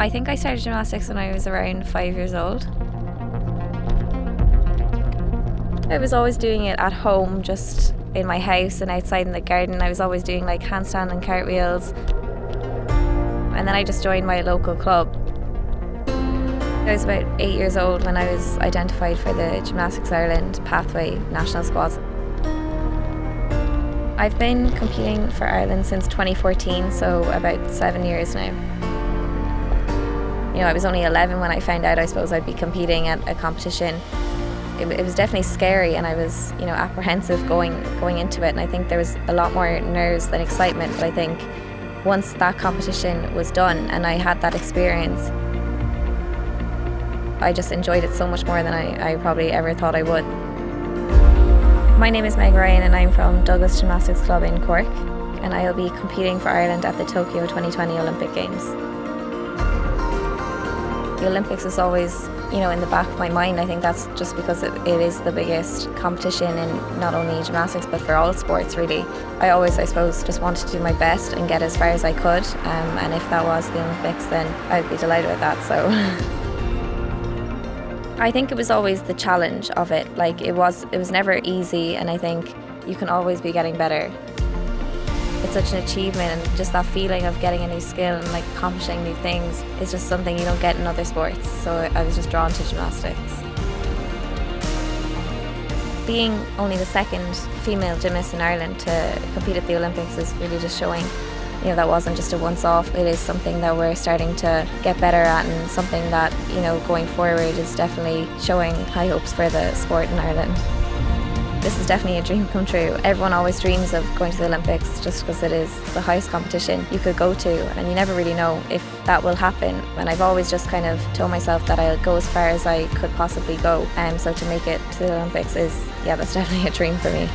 I think I started gymnastics when I was around 5 years old. I was always doing it at home, just in my house and outside in the garden. I was always doing like handstand and cartwheels. And then I just joined my local club. I was about 8 years old when I was identified for the Gymnastics Ireland Pathway national squad. I've been competing for Ireland since 2014, so about 7 years now. I was only 11 when I found out, I suppose, I'd be competing at a competition. It was definitely scary, and I was, apprehensive going into it. And I think there was a lot more nerves than excitement. But I think once that competition was done and I had that experience, I just enjoyed it so much more than I probably ever thought I would. My name is Meg Ryan, and I'm from Douglas Gymnastics Club in Cork, and I'll be competing for Ireland at the Tokyo 2020 Olympic Games. The Olympics is always, in the back of my mind. I think that's just because it is the biggest competition in not only gymnastics but for all sports, really. I always, I suppose, just wanted to do my best and get as far as I could, and if that was the Olympics, then I'd be delighted with that. So I think it was always the challenge of it. Like it was never easy, and I think you can always be getting better. It's such an achievement, and just that feeling of getting a new skill and like accomplishing new things is just something you don't get in other sports. So I was just drawn to gymnastics. Being only the second female gymnast in Ireland to compete at the Olympics is really just showing, that wasn't just a once-off. It is something that we're starting to get better at, and something that, going forward is definitely showing high hopes for the sport in Ireland. This is definitely a dream come true. Everyone always dreams of going to the Olympics just because it is the highest competition you could go to, and you never really know if that will happen. And I've always just kind of told myself that I'll go as far as I could possibly go. So to make it to the Olympics that's definitely a dream for me.